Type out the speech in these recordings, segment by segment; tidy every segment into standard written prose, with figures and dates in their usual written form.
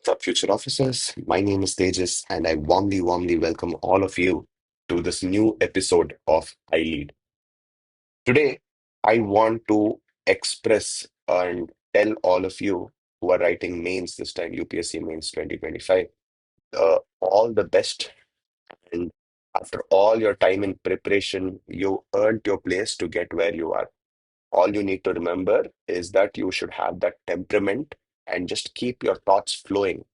What's up, future officers? My name is Tejas, and I warmly welcome all of you to this new episode of I Lead. Today, I want to express and tell all of you who are writing mains this time, UPSC mains 2025, all the best. And after all your time in preparation, you earned your place to get where you are. All you need to remember is that you should have that temperament and just keep your thoughts flowing.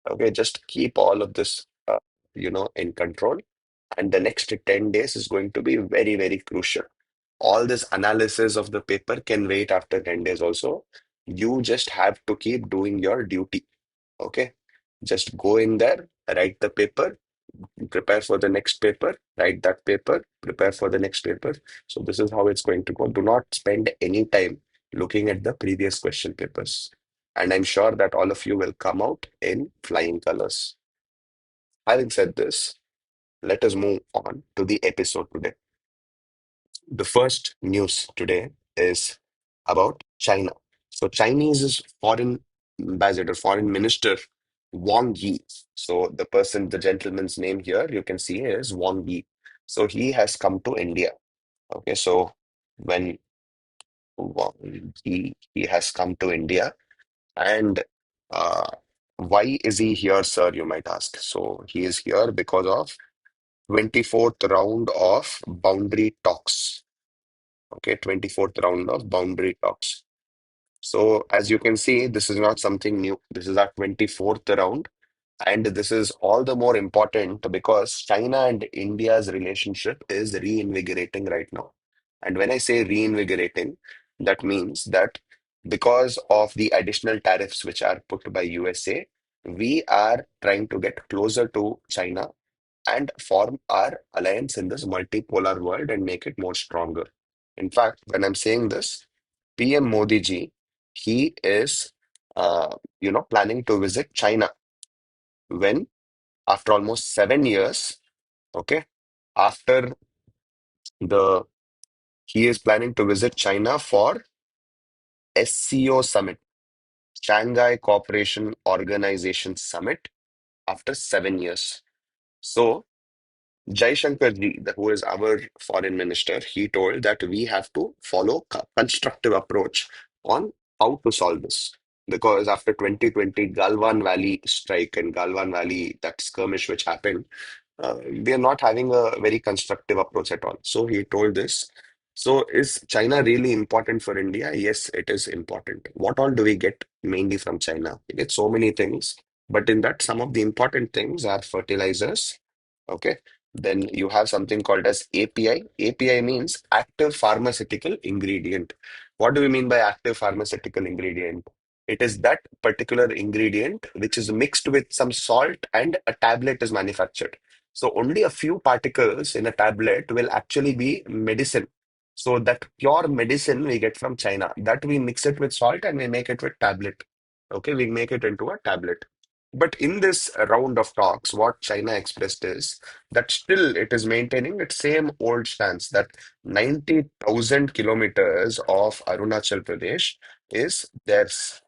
Okay, just keep all of this, in control. And the next 10 days is going to be very crucial. All this analysis of the paper can wait after 10 days also. You just have to keep doing your duty. Okay, just go in there, write the paper, prepare for the next paper, write that paper, prepare for the next paper. So this is how it's going to go. Do not spend any time looking at the previous question papers. And I'm sure that all of you will come out in flying colors. Having said this, let us move on to the episode today. The first news today is about China. So Chinese's foreign ambassador, foreign minister, Wang Yi. So the gentleman's name here, you can see is Wang Yi. So he has come to India. Okay, so when Wang Yi he has come to India, and uh, why is he here, sir? You might ask. So he is here because of 24th round of boundary talks. Okay, 24th round of boundary talks. So as you can see, this is not something new. This is our 24th round. And this is all the more important because China and India's relationship is reinvigorating right now. And when I say reinvigorating, that means that because of the additional tariffs which are put by USA, we are trying to get closer to China and form our alliance in this multipolar world and make it more stronger. In fact, when I'm saying this, PM Modi ji, he is, planning to visit China when, after almost 7 years, okay, after the, he is planning to visit China for SCO summit, Shanghai Cooperation Organization Summit, after 7 years. So Jaishankar ji, who is our foreign minister, he told that we have to follow constructive approach on how to solve this. Because after 2020 Galwan Valley strike and Galwan Valley, that skirmish which happened, we are not having a very constructive approach at all. So he told this. So is China really important for India? Yes, it is important. What all do we get mainly from China? We get so many things, but in that, some of the important things are fertilizers. Okay. Then you have something called as API. API means active pharmaceutical ingredient. What do we mean by active pharmaceutical ingredient? It is that particular ingredient which is mixed with some salt and a tablet is manufactured. So only a few particles in a tablet will actually be medicine. So that pure medicine we get from China, that we mix it with salt and we make it with tablet. Okay, we make it into a tablet. But in this round of talks, what China expressed is that still it is maintaining its same old stance that 90,000 kilometers of Arunachal Pradesh is theirs.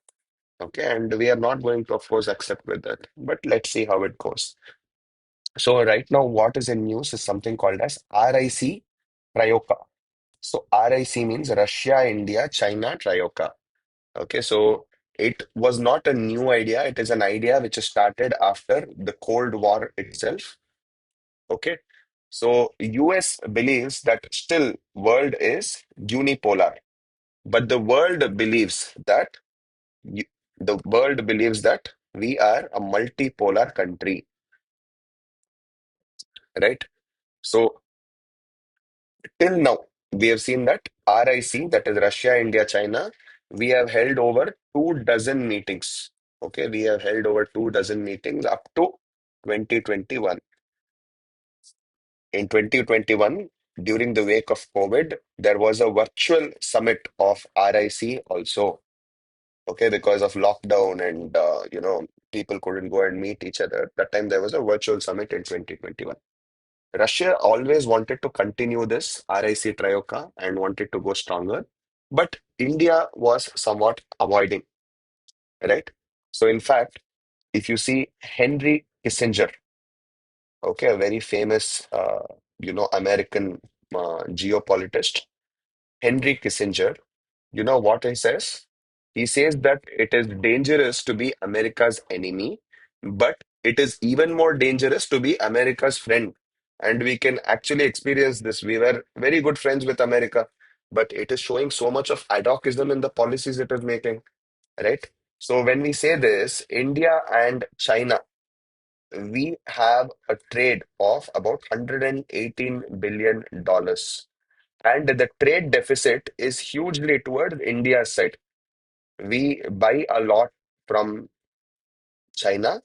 Okay, and we are not going to, of course, accept with that. But let's see how it goes. So right now, what is in news is something called as RIC Trioka. So RIC means Russia, India, China Trioka. Okay, so it was not a new idea. It is an idea which started after the Cold War itself. Okay, so US believes that still world is unipolar, but you- the world believes that we are a multipolar country, right? So till now, we have seen that RIC, that is Russia, India, China, we have held over 2 dozen meetings. Okay, we have held over 2 dozen meetings up to 2021. In 2021, during the wake of COVID, there was a virtual summit of RIC also. Okay, because of lockdown and people couldn't go and meet each other. That time there was a virtual summit in 2021. Russia always wanted to continue this RIC Trioka and wanted to go stronger, but India was somewhat avoiding, right? So, in fact, if you see Henry Kissinger, okay, a very famous, American geopolitist, Henry Kissinger, you know what he says? He says that it is dangerous to be America's enemy, but it is even more dangerous to be America's friend. And we can actually experience this. We were very good friends with America, but it is showing so much of ad hocism in the policies it is making, right? So when we say this, India and China, we have a trade of about $118 billion. And the trade deficit is hugely towards India's side. We buy a lot from China,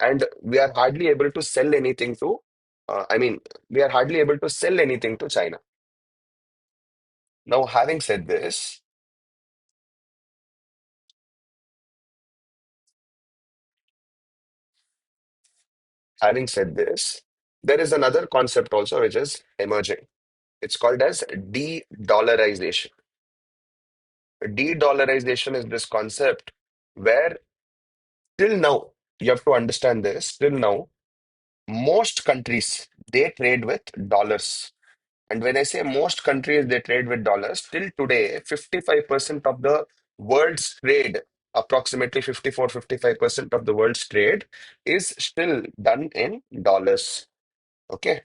and we are hardly able to sell anything to, I mean, we are hardly able to sell anything to China. Now, having said this, there is another concept also which is emerging. It's called as de-dollarization. De-dollarization is this concept where till now, you have to understand this, till now, most countries they trade with dollars. And when I say most countries they trade with dollars, till today, 55% of the world's trade, approximately 54-55% of the world's trade is still done in dollars. Okay.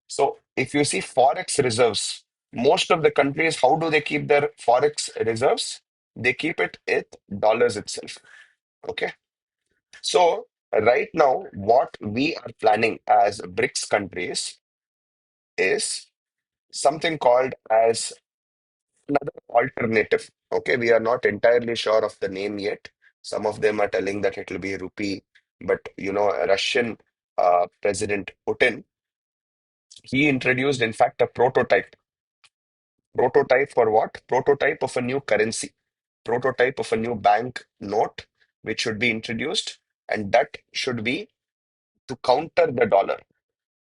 So if you see forex reserves, most of the countries, how do they keep their forex reserves? They keep it in dollars itself. Okay. So right now, what we are planning as BRICS countries is something called as another alternative. Okay, we are not entirely sure of the name yet. Some of them are telling that it will be rupee, but Russian President Putin, he introduced, in fact, a prototype. Prototype for what? Prototype of a new currency, prototype of a new bank note, which should be introduced, and that should be to counter the dollar.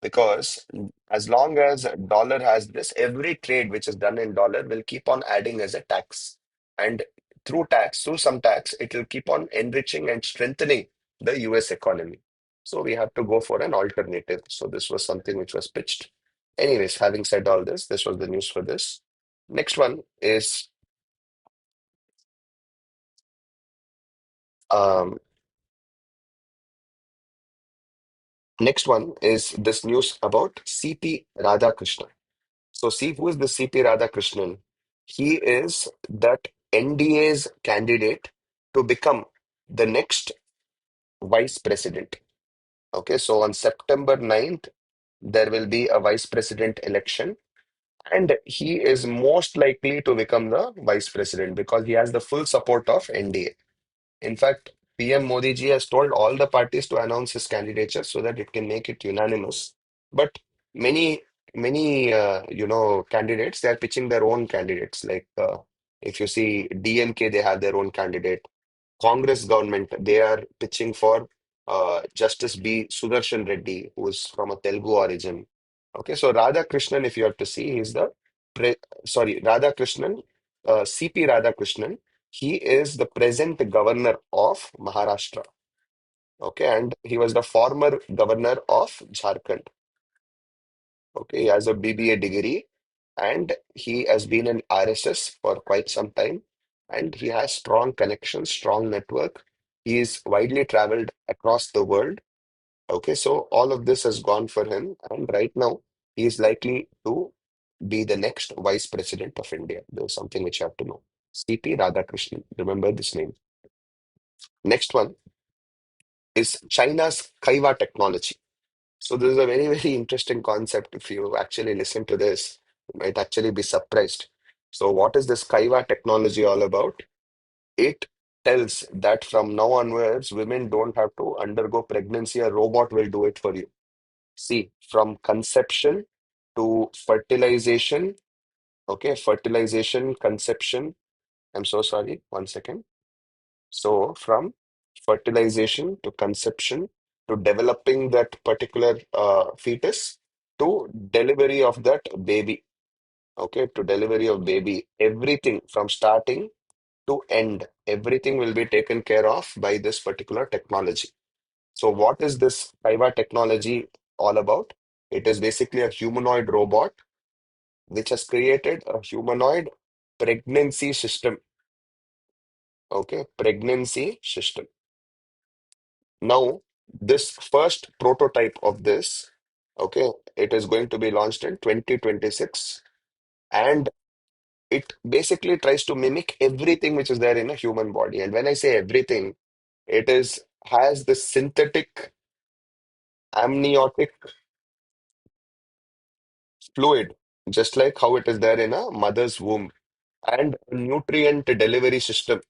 Because as long as dollar has this, every trade which is done in dollar will keep on adding as a tax. And through some tax, it will keep on enriching and strengthening the US economy. So we have to go for an alternative. So this was something which was pitched. Anyways, having said all this, this was the news for this. Next one is um, this news about CP Radhakrishnan. So see, who is the CP Radhakrishnan? He is that NDA's candidate to become the next vice president. Okay, so on September 9th, there will be a vice president election, and he is most likely to become the vice president because he has the full support of NDA. In fact, PM Modi ji has told all the parties to announce his candidature so that it can make it unanimous. But many, many, candidates, they are pitching their own candidates. Like if you see DMK, they have their own candidate. Congress government, they are pitching for Justice B. Sudarshan Reddy, who is from a Telugu origin. Okay, so Radhakrishnan, if you have to see, he's the Radhakrishnan, CP Radhakrishnan. He is the present governor of Maharashtra. Okay, and he was the former governor of Jharkhand. Okay, he has a BBA degree and he has been in RSS for quite some time and he has strong connections, strong network. He is widely traveled across the world. Okay, so all of this has gone for him, and right now he is likely to be the next vice president of India. There's something which you have to know. CP Radhakrishnan. Remember this name. Next one is China's Kaiwa technology. So this is a very, very interesting concept. If you actually listen to this, you might actually be surprised. So what is this Kaiwa technology all about? It tells that from now onwards, women don't have to undergo pregnancy. A robot will do it for you. See, from conception to fertilization, okay, fertilization, conception. I'm so sorry, one second. So, from fertilization to conception to developing that particular fetus to delivery of that baby, okay, to delivery of baby, everything from starting to end, everything will be taken care of by this particular technology. So what is this Kaiwa technology all about? It is basically a humanoid robot which has created a humanoid pregnancy system. Okay, pregnancy system. Now, this first prototype of this, okay, it is going to be launched in 2026, and it basically tries to mimic everything which is there in a human body. And when I say everything, it is has the synthetic amniotic fluid, just like how it is there in a mother's womb, and a nutrient delivery system,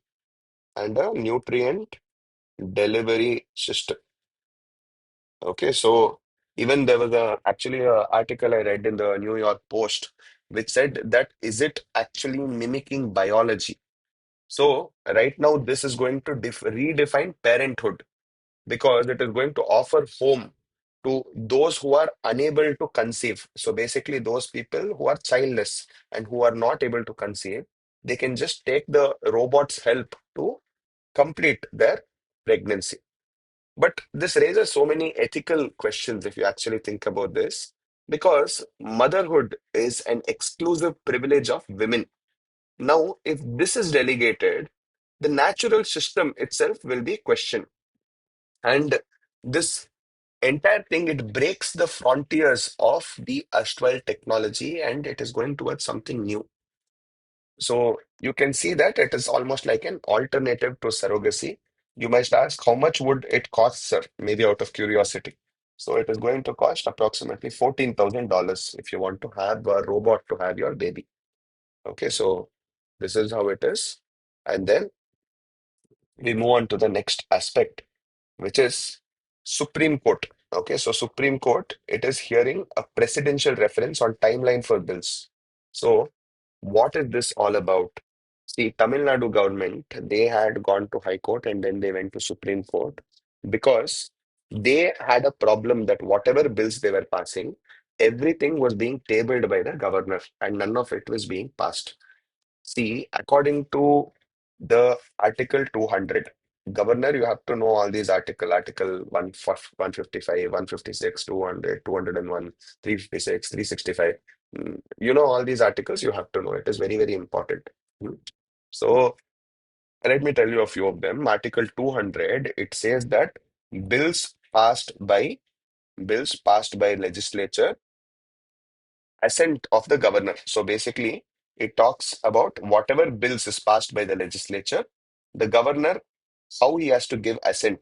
and a nutrient delivery system. Okay, so even there was actually a article I read in the New York Post which said that is it actually mimicking biology? So right now this is going to redefine parenthood because it is going to offer home to those who are unable to conceive. So basically those people who are childless and who are not able to conceive, they can just take the robot's help to complete their pregnancy. But this raises so many ethical questions if you actually think about this, because motherhood is an exclusive privilege of women. Now, if this is delegated, the natural system itself will be questioned. And this entire thing, it breaks the frontiers of the erstwhile technology and it is going towards something new. So you can see that it is almost like an alternative to surrogacy. You must ask, how much would it cost, sir? Maybe out of curiosity. So it is going to cost approximately $14,000 if you want to have a robot to have your baby. Okay, so this is how it is. And then we move on to the next aspect, which is Supreme Court. Okay, so Supreme Court, it is hearing a presidential reference on timeline for bills. So, what is this all about? See, Tamil Nadu government, they had gone to High Court and then they went to Supreme Court because they had a problem that whatever bills they were passing, everything was being tabled by the governor and none of it was being passed. See, according to the Article 200, Governor, you have to know all these Article 155, 156, 200, 201, 356, 365. You know all these articles, you have to know. It is very, very important. Mm. So let me tell you a few of them. Article 200, it says that bills passed by bills passed by legislature assent of the governor. So basically, it talks about whatever bills is passed by the legislature, the governor, how he has to give assent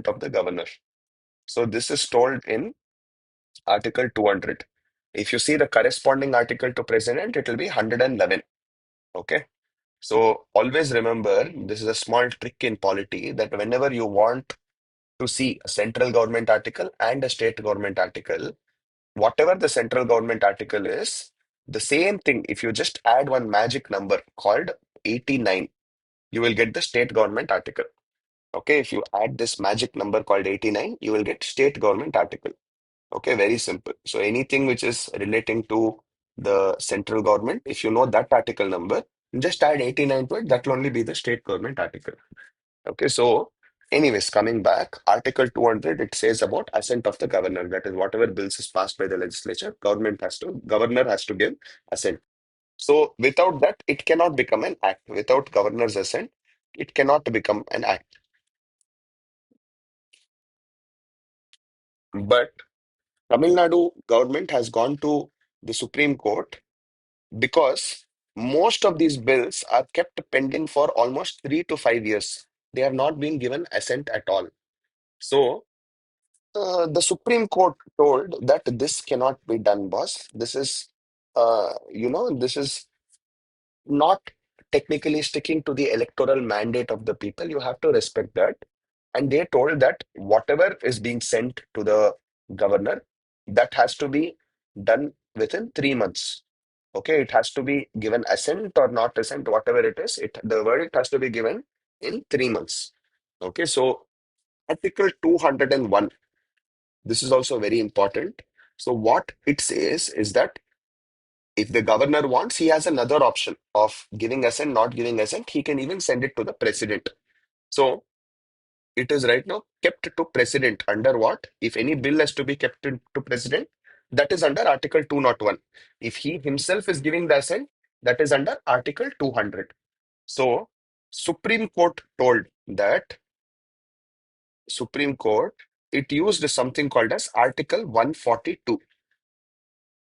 of the governor. So this is told in Article 200. If you see the corresponding article to president, it will be 111. Okay. So always remember, this is a small trick in polity that whenever you want to see a central government article and a state government article, whatever the central government article is, the same thing, if you just add one magic number called 89, you will get the state government article. Okay, if you add this magic number called 89, you will get state government article. Okay, very simple. So anything which is relating to the central government, if you know that article number, just add 89 to it, that will only be the state government article. Okay, so anyways, coming back, Article 200, it says about assent of the governor. That is, whatever bills is passed by the legislature, governor has to give assent. So without that, it cannot become an act. Without governor's assent, it cannot become an act. But Tamil Nadu government has gone to the Supreme Court because most of these bills are kept pending for almost 3 to 5 years. They have not been given assent at all. So the Supreme Court told that this cannot be done, boss. This is not technically sticking to the electoral mandate of the people. You have to respect that. And they told that whatever is being sent to the governor, that has to be done within 3 months. Okay, it has to be given assent or not assent, whatever it is. The verdict has to be given in 3 months. Okay, so Article 201. This is also very important. So what it says is that if the governor wants, he has another option of giving assent, not giving assent. He can even send it to the president. So it is right now kept to president under what? If any bill has to be kept to president, that is under Article 201. If he himself is giving the assent, that is under Article 200. So, Supreme Court told that Supreme Court, it used something called as Article 142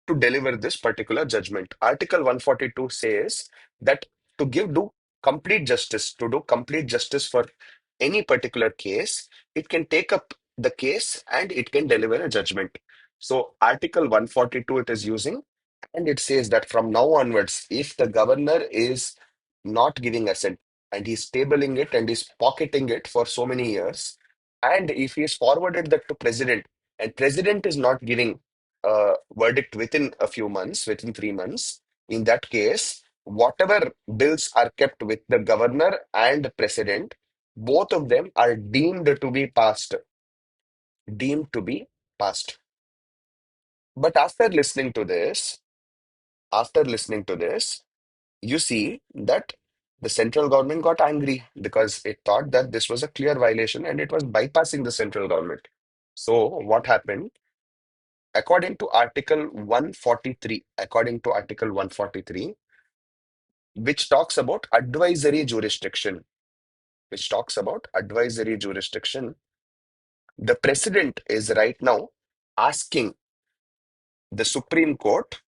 to deliver this particular judgment. Article 142 says that to do complete justice for any particular case, it can take up the case and it can deliver a judgment. So, Article 142 it is using, and it says that from now onwards, if the governor is not giving assent and he's tabling it and he's pocketing it for so many years, and if he's forwarded that to president and president is not giving verdict within a few months, within 3 months, in that case, whatever bills are kept with the governor and president, both of them are deemed to be passed. Deemed to be passed. But after listening to this, you see that the central government got angry because it thought that this was a clear violation and it was bypassing the central government. So, what happened? According to Article 143, which talks about advisory jurisdiction, the president is right now asking the Supreme Court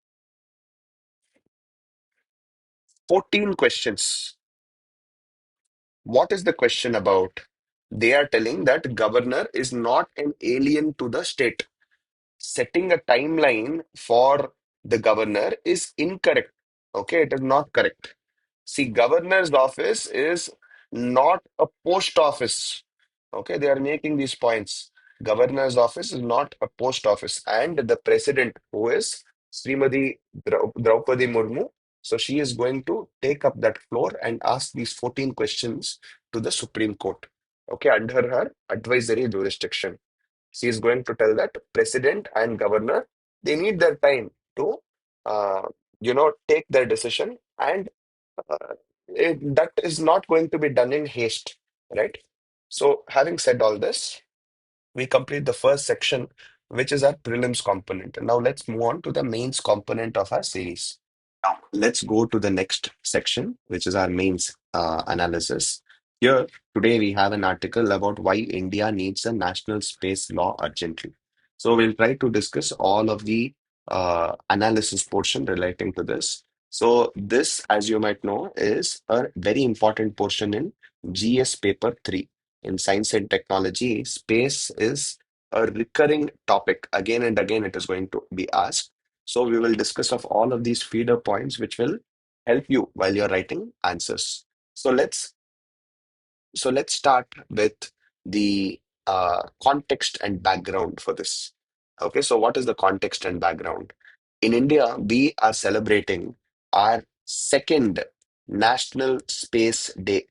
14 questions. What is the question about? They are telling that governor is not an alien to the state. Setting a timeline for the governor is incorrect. Okay, it is not correct. See, governor's office is not a post office. Okay, they are making these points. Governor's office is not a post office. And the president, who is Srimati Draupadi Murmu, so she is going to take up that floor and ask these 14 questions to the Supreme Court. Okay, under her advisory jurisdiction. She is going to tell that president and governor, they need their time to, uh, take their decision, and that is not going to be done in haste, right? So, having said all this, we complete the first section, which is our prelims component. Now, let's move on to the mains component of our series. Now, let's go to the next section, which is our mains analysis. Here, today we have an article about why India needs a national space law urgently. So, we'll try to discuss all of the analysis portion relating to this. So, this, as you might know, is a very important portion in GS paper 3. In science and technology, space is a recurring topic. Again and again, it is going to be asked. So we will discuss of all of these feeder points which will help you while you're writing answers. So let's start with the context and background for this. Okay, so what is the context and background? In India, we are celebrating our second National Space Day.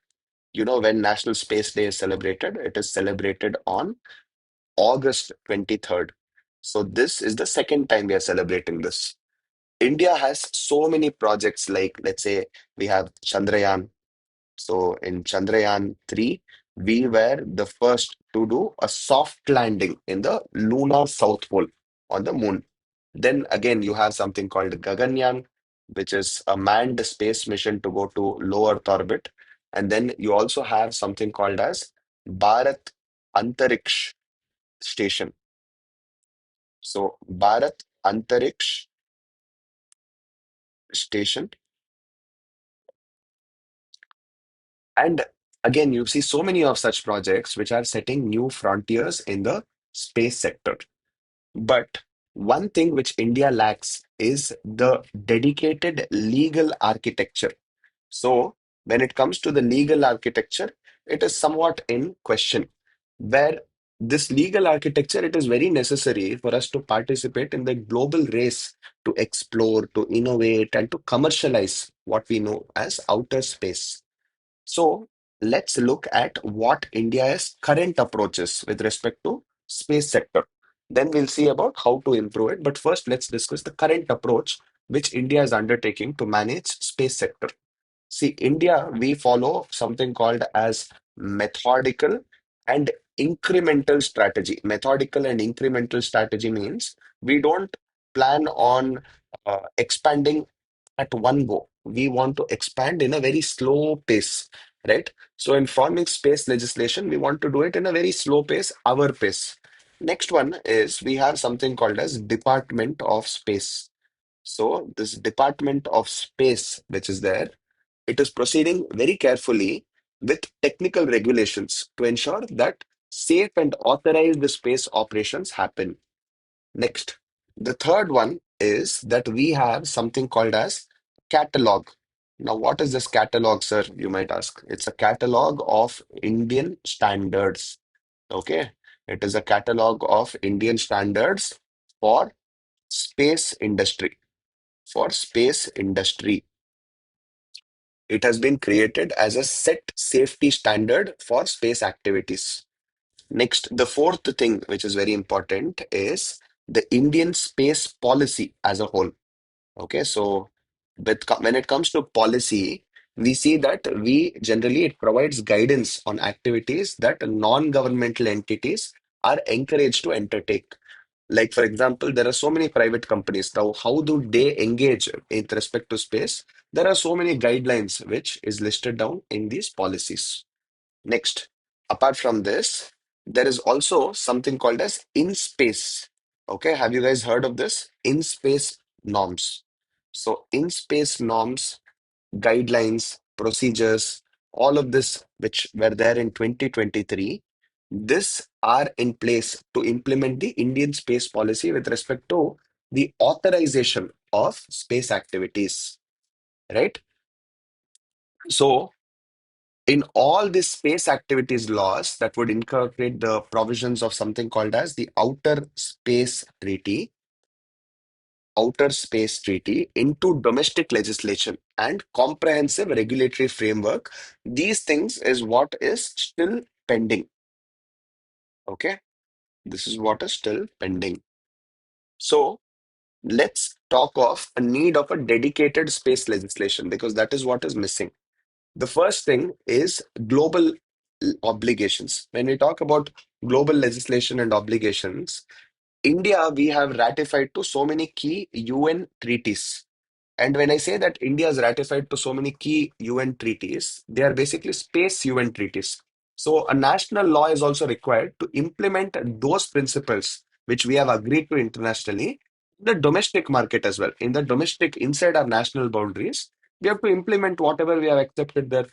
You know when National Space Day is celebrated? It is celebrated on August 23rd. So this is the second time we are celebrating this. India has so many projects, like let's say we have Chandrayaan. So in Chandrayaan 3, we were the first to do a soft landing in the lunar south pole on the moon. Then again, you have something called Gaganyaan, which is a manned space mission to go to low Earth orbit. And then you also have something called as Bharat Antariksh Station. So Bharat Antariksh Station. And again, you see so many of such projects which are setting new frontiers in the space sector. But one thing which India lacks is the dedicated legal architecture. So, when it comes to the legal architecture, it is somewhat in question. Where this legal architecture, it is very necessary for us to participate in the global race to explore, to innovate, and to commercialize what we know as outer space. So let's look at what India's current approaches with respect to space sector. Then we'll see about how to improve it. But first, let's discuss the current approach which India is undertaking to manage space sector. See, India, we follow something called as methodical and incremental strategy. Methodical and incremental strategy means we don't plan on expanding at one go. We want to expand in a very slow pace, right? So in forming space legislation, we want to do it in a very slow pace, our pace. Next one is we have something called as Department of Space. So this Department of Space, which is there, it is proceeding very carefully with technical regulations to ensure that safe and authorized space operations happen. Next, the third one is that we have something called as catalog. Now, what is this catalog, sir? You might ask. It's a catalog of Indian standards. Okay. It is a catalog of Indian standards for space industry. For space industry. It has been created as a set safety standard for space activities. Next, the fourth thing, which is very important, is the Indian space policy as a whole. Okay, so when it comes to policy, we see that we generally it provides guidance on activities that non-governmental entities are encouraged to undertake. Like, for example, there are so many private companies. Now, how do they engage with respect to space? There are so many guidelines which is listed down in these policies. Next, apart from this, there is also something called as in space. Okay, have you guys heard of this? In space norms. So, in space norms, guidelines, procedures, all of this which were there in 2023, this are in place to implement the Indian space policy with respect to the authorization of space activities, right? So, in all these space activities laws that would incorporate the provisions of something called as the Outer Space Treaty into domestic legislation and comprehensive regulatory framework. These things is what is still pending. Okay, this is what is still pending. So let's talk of a need of a dedicated space legislation because that is what is missing. The first thing is global obligations. When we talk about global legislation and obligations, India, we have ratified to so many key UN treaties. And when I say that India has ratified to so many key UN treaties, they are basically space UN treaties. So a national law is also required to implement those principles which we have agreed to internationally in the domestic market as well. In the domestic, inside our national boundaries, we have to implement whatever we have accepted there.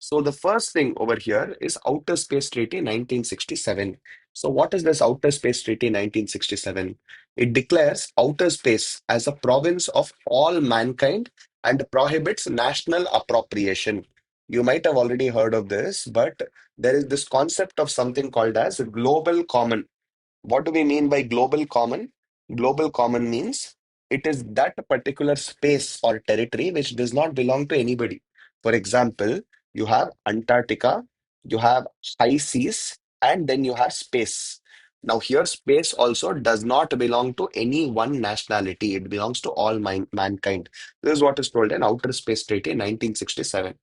So the first thing over here is Outer Space Treaty 1967. So what is this Outer Space Treaty 1967? It declares outer space as a province of all mankind and prohibits national appropriation. You might have already heard of this, but there is this concept of something called as global common. What do we mean by global common? Global common means it is that particular space or territory which does not belong to anybody. For example, you have Antarctica, you have high seas, and then you have space. Now, here, space also does not belong to any one nationality. It belongs to all mankind. This is what is told in Outer Space Treaty 1967.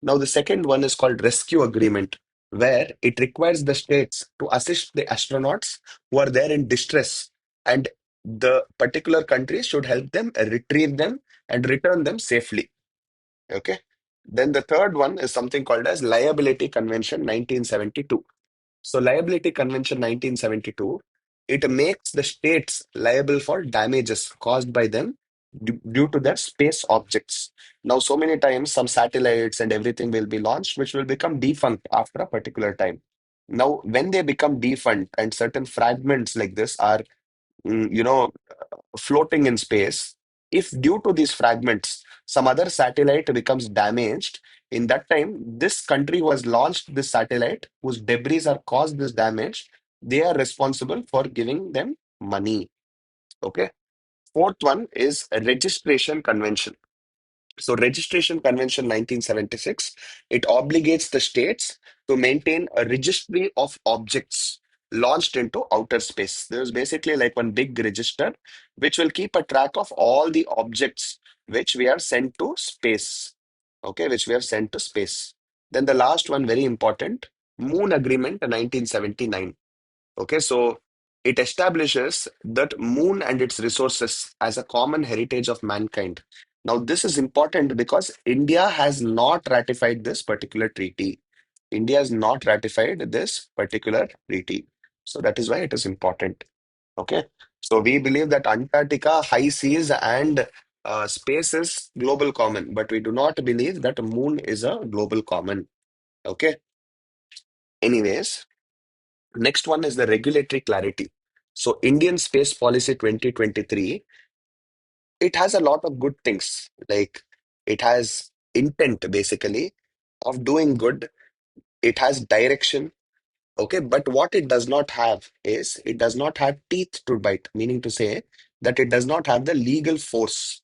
Now, the second one is called Rescue Agreement, where it requires the states to assist the astronauts who are there in distress, and the particular countries should help them retrieve them and return them safely. Okay. Then the third one is something called as Liability Convention 1972. So, Liability Convention 1972, it makes the states liable for damages caused by them due to their space objects. Now, so many times, some satellites and everything will be launched, which will become defunct after a particular time. Now, when they become defunct and certain fragments like this are, floating in space, if due to these fragments, some other satellite becomes damaged, in that time, this country who has launched this satellite, whose debris are caused this damage, they are responsible for giving them money. Okay. Fourth one is a registration convention. So, Registration Convention 1976, it obligates the states to maintain a registry of objects launched into outer space. There's basically like one big register which will keep a track of all the objects which we are sent to space. Okay, which we have sent to space. Then the last one, very important, Moon Agreement 1979. Okay, so it establishes that moon and its resources as a common heritage of mankind. Now, this is important because India has not ratified this particular treaty. India has not ratified this particular treaty. So that is why it is important. Okay. So we believe that Antarctica, high seas, and space is global common, but we do not believe that moon is a global common. Okay. Anyways, next one is the regulatory clarity. So Indian Space Policy 2023, it has a lot of good things. Like it has intent basically of doing good. It has direction. Okay, but what it does not have is it does not have teeth to bite, meaning to say that it does not have the legal force.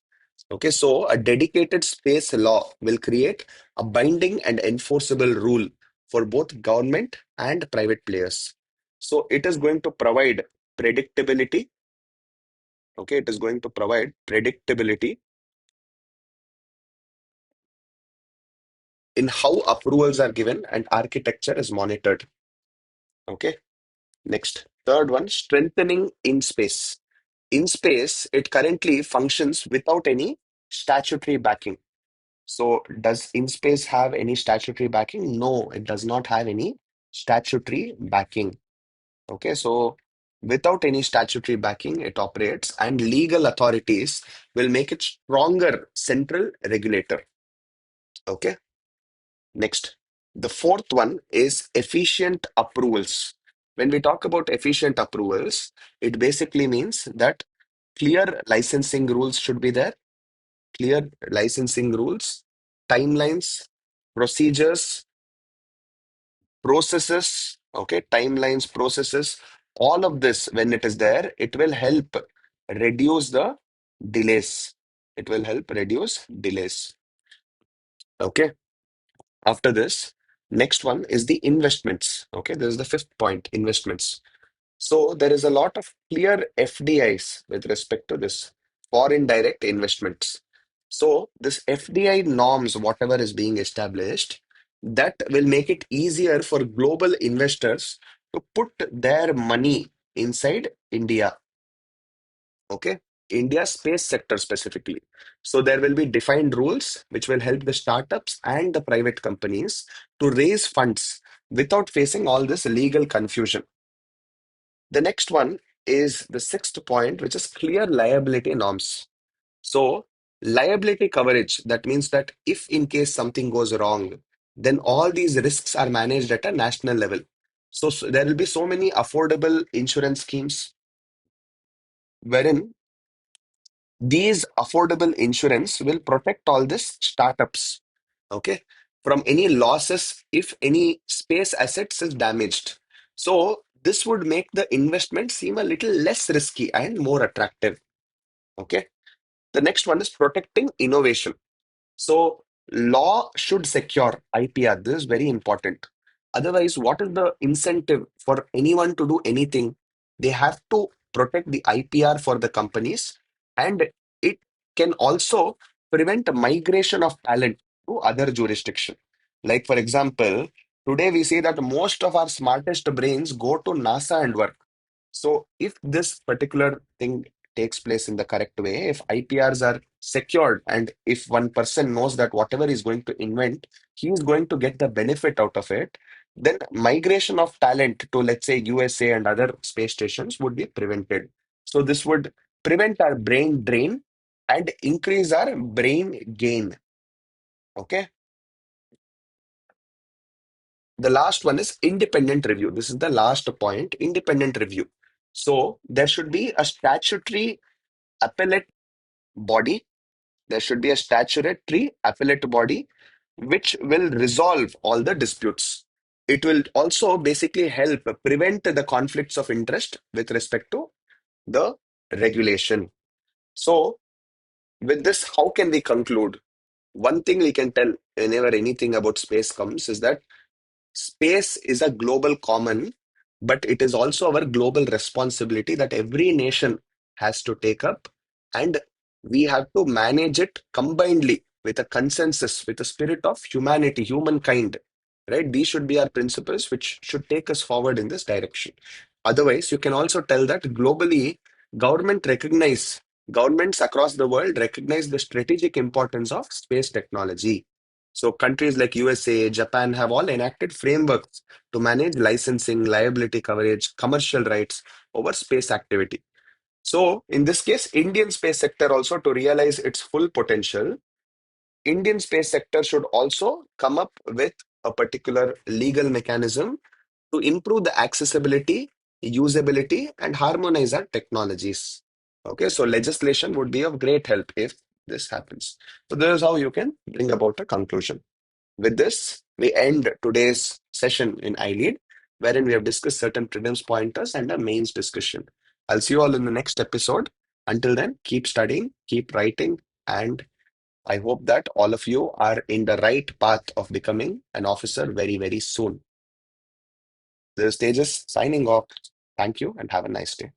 Okay, so a dedicated space law will create a binding and enforceable rule for both government and private players. So it is going to provide predictability. Okay, it is going to provide predictability in how approvals are given and architecture is monitored. Okay, next, third one, strengthening in space. In space, it currently functions without any statutory backing. So, does InSpace have any statutory backing? No, it does not have any statutory backing. Okay, so without any statutory backing, it operates, and legal authorities will make it stronger central regulator. Okay, next. The fourth one is efficient approvals. When we talk about efficient approvals, it basically means that clear licensing rules should be there, clear licensing rules, timelines, procedures, processes, okay, timelines, processes, all of this, when it is there, it will help reduce the delays. It will help reduce delays. Okay. After this, next one is the investments. Okay. This is the fifth point, investments. So there is a lot of clear FDIs with respect to this, foreign direct investments. So this FDI norms, whatever is being established, that will make it easier for global investors to put their money inside India. Okay. India space sector specifically. So there will be defined rules which will help the startups and the private companies to raise funds without facing all this legal confusion. The next one is the sixth point, which is clear liability norms. So, liability coverage, that means that if in case something goes wrong, then all these risks are managed at a national level. So there will be so many affordable insurance schemes wherein these affordable insurance will protect all these startups, okay, from any losses if any space assets is damaged. So this would make the investment seem a little less risky and more attractive. Okay. The next one is protecting innovation. So law should secure IPR. This is very important. Otherwise, what is the incentive for anyone to do anything? They have to protect the IPR for the companies, and it can also prevent migration of talent to other jurisdiction. Like for example, today we see that most of our smartest brains go to NASA and work. So if this particular thing takes place in the correct way, if IPRs are secured, and if one person knows that whatever he's going to invent, he is going to get the benefit out of it, then migration of talent to, let's say, USA and other space stations would be prevented. So this would prevent our brain drain and increase our brain gain. Okay. The last one is independent review. This is the last point, independent review. So there should be a statutory appellate body. There should be a statutory appellate body which will resolve all the disputes. It will also basically help prevent the conflicts of interest with respect to the regulation. So, with this, how can we conclude? One thing we can tell whenever anything about space comes is that space is a global common, but it is also our global responsibility that every nation has to take up, and we have to manage it combinedly with a consensus, with a spirit of humanity, humankind. right? These should be our principles, which should take us forward in this direction. Otherwise, you can also tell that globally, governments across the world recognize the strategic importance of space technology. So countries like USA, Japan have all enacted frameworks to manage licensing, liability coverage, commercial rights over space activity. So in this case, Indian space sector also, to realize its full potential, Indian space sector should also come up with a particular legal mechanism to improve the accessibility, usability, and harmonize our technologies. Okay, so legislation would be of great help if this happens. So this is how you can bring about a conclusion. With this, we end today's session in iLead, wherein we have discussed certain prelims pointers and a mains discussion. I'll see you all in the next episode. Until then, keep studying, keep writing, and I hope that all of you are in the right path of becoming an officer very, very soon. This is Tejas signing off. Thank you and have a nice day.